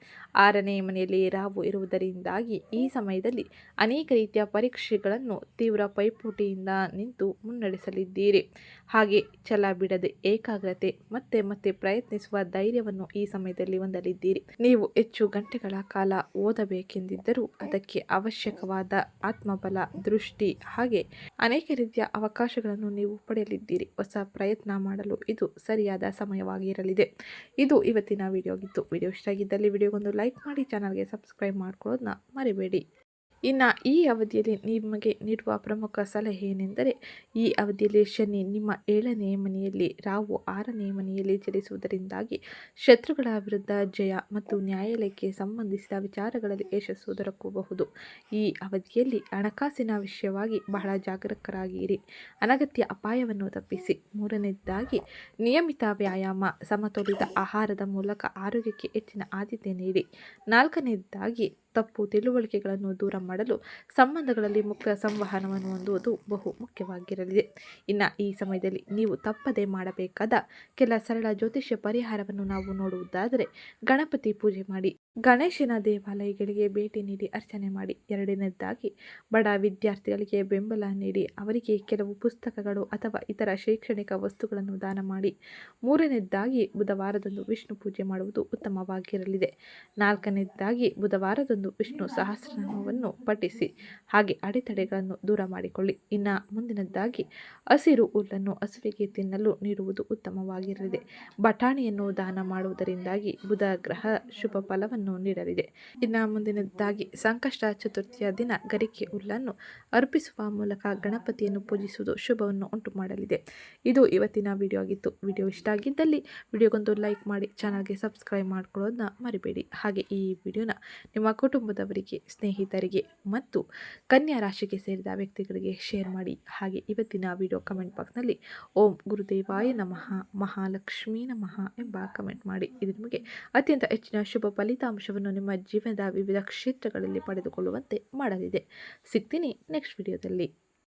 6ನೇ ಮನೆಯಲ್ಲಿ ರಾಹು ಇರುವುದರಿಂದಾಗಿ ಈ ಸಮಯದಲ್ಲಿ ಅನೇಕ ರೀತಿಯ ಪರೀಕ್ಷೆಗಳನ್ನು ತೀವ್ರ ಪೈಪೋಟಿಯಿಂದ ನಿಂತು ಮುನ್ನಡೆಸಲಿದ್ದೀರಿ. ಹಾಗೆ ಛಲ ಬಿಡದೆ ಏಕಾಗ್ರತೆ ಮತ್ತೆ ಪ್ರಯತ್ನಿಸುವ ಧೈರ್ಯವನ್ನು ಈ ಸಮಯದಲ್ಲಿ ಹೊಂದಲಿದ್ದೀರಿ. ನೀವು ಹೆಚ್ಚು ಗಂಟೆಗಳ ಕಾಲ ಓದಬೇಕೆಂದಿದ್ದರೂ ಅದಕ್ಕೆ ಅವಶ್ಯಕವಾದ ಆತ್ಮಬಲ, ದೃಷ್ಟಿ ಹಾಗೆ ಅನೇಕ ರೀತಿಯ ಅವಕಾಶಗಳನ್ನು ನೀವು ಪಡೆಯಲಿದ್ದೀರಿ. ಹೊಸ ಪ್ರಯತ್ನ ಮಾಡಲು ಇದು ಸರಿಯಾದ ಸಮಯವಾಗಿರಲಿದೆ. ಇದು ಇವತ್ತಿನ ವಿಡಿಯೋ ಆಗಿತ್ತು. ವಿಡಿಯೋ ಇಷ್ಟ ಆಗಿದ್ದಲ್ಲಿ ವಿಡಿಯೋಗೊಂದು ಲೈಕ್ ಮಾಡಿ, ಚಾನಲ್ಗೆ ಸಬ್ಸ್ಕ್ರೈಬ್ ಮಾಡ್ಕೊಳ್ಳೋದನ್ನ ಮರಿಬೇಡಿ. ಇನ್ನು ಈ ಅವಧಿಯಲ್ಲಿ ನಿಮಗೆ ನೀಡುವ ಪ್ರಮುಖ ಸಲಹೆ ಏನೆಂದರೆ, ಈ ಅವಧಿಯಲ್ಲಿ ಶನಿ ನಿಮ್ಮ 7ನೇ ಮನೆಯಲ್ಲಿ, ರಾಹು 6ನೇ ಮನೆಯಲ್ಲಿ ಚಲಿಸುವುದರಿಂದಾಗಿ ಶತ್ರುಗಳ ವಿರುದ್ಧ ಜಯ ಮತ್ತು ನ್ಯಾಯಾಲಯಕ್ಕೆ ಸಂಬಂಧಿಸಿದ ವಿಚಾರಗಳಲ್ಲಿ ಯಶಸ್ಸು ದೊರಕಬಹುದು. ಈ ಅವಧಿಯಲ್ಲಿ ಹಣಕಾಸಿನ ವಿಷಯವಾಗಿ ಬಹಳ ಜಾಗರೂಕರಾಗಿರಿ. ಅನಗತ್ಯ ಅಪಾಯವನ್ನು ತಪ್ಪಿಸಿ. 3ನೇದಾಗಿ ನಿಯಮಿತ ವ್ಯಾಯಾಮ, ಸಮತೋಲಿತ ಆಹಾರದ ಮೂಲಕ ಆರೋಗ್ಯಕ್ಕೆ ಹೆಚ್ಚಿನ ಆದ್ಯತೆ ನೀಡಿ. 4ನೇದಾಗಿ ತಪ್ಪು ತಿಳುವಳಿಕೆಗಳನ್ನು ದೂರ ಮಾಡಲು ಸಂಬಂಧಗಳಲ್ಲಿ ಮುಕ್ತ ಸಂವಹನವನ್ನು ಹೊಂದುವುದು ಬಹು ಮುಖ್ಯವಾಗಿರಲಿದೆ. ಇನ್ನು ಈ ಸಮಯದಲ್ಲಿ ನೀವು ತಪ್ಪದೆ ಮಾಡಬೇಕಾದ ಕೆಲ ಸರಳ ಜ್ಯೋತಿಷ್ಯ ಪರಿಹಾರವನ್ನು ನಾವು ನೋಡುವುದಾದರೆ, ಗಣಪತಿ ಪೂಜೆ ಮಾಡಿ, ಗಣೇಶನ ದೇವಾಲಯಗಳಿಗೆ ಭೇಟಿ ನೀಡಿ ಅರ್ಚನೆ ಮಾಡಿ. 2ನೇದಾಗಿ ಬಡ ವಿದ್ಯಾರ್ಥಿಗಳಿಗೆ ಬೆಂಬಲ ನೀಡಿ ಅವರಿಗೆ ಕೆಲವು ಪುಸ್ತಕಗಳು ಅಥವಾ ಇತರ ಶೈಕ್ಷಣಿಕ ವಸ್ತುಗಳನ್ನು ದಾನ ಮಾಡಿ. 3ನೇದಾಗಿ ಬುಧವಾರದಂದು ವಿಷ್ಣು ಪೂಜೆ ಮಾಡುವುದು ಉತ್ತಮವಾಗಿರಲಿದೆ. 4ನೇದಾಗಿ ಬುಧವಾರದಂದು ವಿಷ್ಣು ಸಹಸ್ರನಾಮವನ್ನು ಪಠಿಸಿ. ಹಾಗೆ ಅಡೆತಡೆಗಳನ್ನು ದೂರ ಮಾಡಿಕೊಳ್ಳಿ. ಇನ್ನು ಮುಂದಿನದ್ದಾಗಿ ಹಸಿರು ಹುಲ್ಲನ್ನು ಹಸುವಿಗೆ ತಿನ್ನಲು ನೀಡುವುದು ಉತ್ತಮವಾಗಿರಲಿದೆ. ಬಟಾಣಿಯನ್ನು ದಾನ ಮಾಡುವುದರಿಂದಾಗಿ ಬುಧ ಗ್ರಹ ಶುಭ ಫಲವನ್ನು ನೀಡಲಿದೆ. ಇನ್ನು ಮುಂದಿನದ್ದಾಗಿ ಸಂಕಷ್ಟ ಚತುರ್ಥಿಯ ದಿನ ಗರಿಕೆ ಹುಲ್ಲನ್ನು ಅರ್ಪಿಸುವ ಮೂಲಕ ಗಣಪತಿಯನ್ನು ಪೂಜಿಸುವುದು ಶುಭವನ್ನು ಉಂಟು ಮಾಡಲಿದೆ. ಇದು ಇವತ್ತಿನ ವಿಡಿಯೋ ಆಗಿತ್ತು. ವಿಡಿಯೋ ಇಷ್ಟ ಆಗಿದ್ದಲ್ಲಿ ವಿಡಿಯೋಗೊಂದು ಲೈಕ್ ಮಾಡಿ, ಚಾನಲ್ಗೆ ಸಬ್ಸ್ಕ್ರೈಬ್ ಮಾಡ್ಕೊಳ್ಳೋದನ್ನ ಮರಿಬೇಡಿ. ಹಾಗೆ ಈ ವಿಡಿಯೋನ ನಿಮ್ಮ ಕುಟುಂಬದವರಿಗೆ, ಸ್ನೇಹಿತರಿಗೆ ಮತ್ತು ಕನ್ಯಾ ರಾಶಿಗೆ ಸೇರಿದ ವ್ಯಕ್ತಿಗಳಿಗೆ ಶೇರ್ ಮಾಡಿ. ಹಾಗೆ ಇವತ್ತಿನ ವಿಡಿಯೋ ಕಮೆಂಟ್ ಬಾಕ್ಸ್ನಲ್ಲಿ ಓಂ ಗುರುದೇವಾಯ ನಮಃ, ಮಹಾಲಕ್ಷ್ಮೀ ನಮಃ ಎಂಬ ಕಮೆಂಟ್ ಮಾಡಿ. ಇದು ನಿಮಗೆ ಅತ್ಯಂತ ಹೆಚ್ಚಿನ ಶುಭ ಫಲಿತಾಂಶವನ್ನು ನಿಮ್ಮ ಜೀವನದ ವಿವಿಧ ಕ್ಷೇತ್ರಗಳಲ್ಲಿ ಪಡೆದುಕೊಳ್ಳುವಂತೆ ಮಾಡಲಿದೆ. ಸಿಗ್ತೀನಿ ನೆಕ್ಸ್ಟ್ ವಿಡಿಯೋದಲ್ಲಿ.